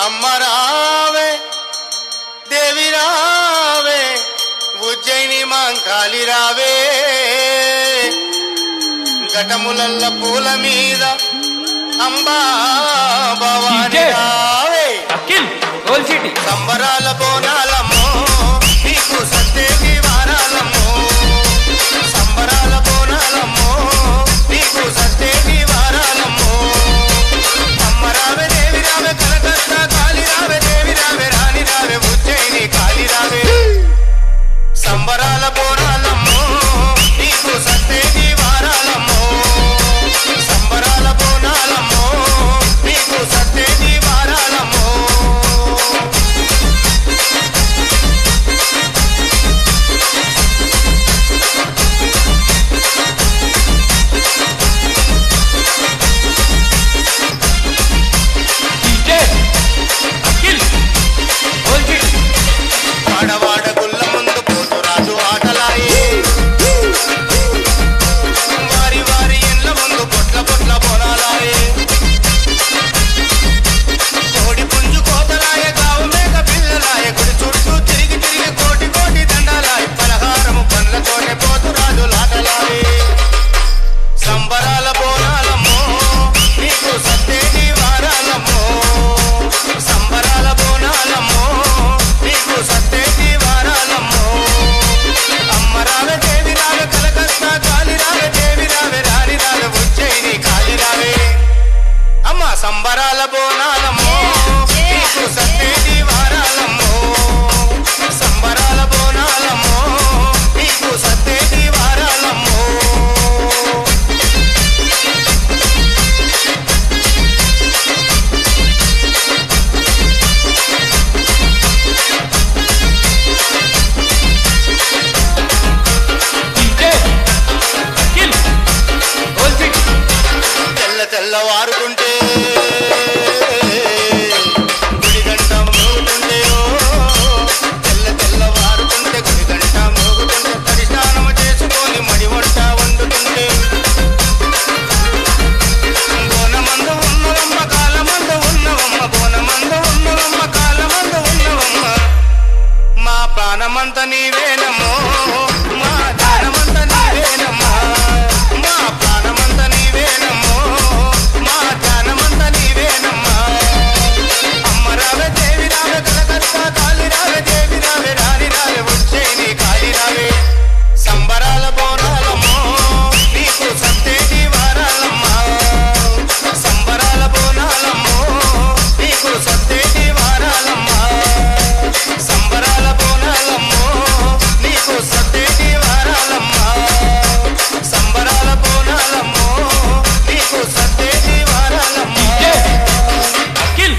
అమ్మ రావే దేవి రావే ఉజ్జయిని మాంకాళి రావే ఘటములల్ల పూల మీద అంబా భవాని రావే సంబరాల బోనాలమ్మో నీకు సత్యేకి వారాలమ్మో సంబరాల బోనాలమ్మో నీకు సత్యేకి వారాలమ్మో అమ్మ రావే దేవి రావే కలకత్తా కాళి రావే దేవి రావే రాణి రావే ఉజ్జయిని కాళి రావే సంబరాల బోనాలమ్మో నీకు సత్యేకి వారాలమ్మో సంబరాల బోనాలమ్మో నీకు సత్యేకి వారాలమ్మో వాడవాడ గుల్ల ముందు పోతురాజు ఆటలాయే వారి వారి ఇండ్ల ముందు పొట్ల పొట్ల పొలాలాయే కోడి పుంజు కోతలాయే గావు మేక పిల్లలాయే గుడి చుట్టూ తిరిగి తిరిగి కోటి కోటి దండాలాయే పలహారము పండ్లతోనే పోతురాజు లాటలాయే సంబరాల బోనాలమ్మో నీకు సత్యేకి వారాలమ్మో సంబరాల బోనాలమ్మో నీకు సత్యేకి వారాలమ్మో అమ్మ రావే దేవి రావే కలకత్తా కాళి రావే దేవి రావే రాణి రావే ఉజ్జయిని కాళి రావే అమ్మ సంబరాల బోనాలమ్మో నీకు సత్యేకి వారాలమ్మో సంబరాల బోనాలమ్మో నీకు సత్యేకి వారాలమ్మో తెల్ల తెల్లవారుకుంటే గుడి గంట మోగుతుంటే తెల్ల తెల్లవారుకుంటే గుడి గంట మోగుతుంటే తడి స్నానం చేసుకొని మడి వంట వండుతుంటే బోనమంద ఉన్నవమ్మ కాలమంద ఉన్నవమ్మ బోనమంద ఉన్నవమ్మ కాలమంద ఉన్నవమ్మ మా ప్రాణమంత నీవేనమ్మ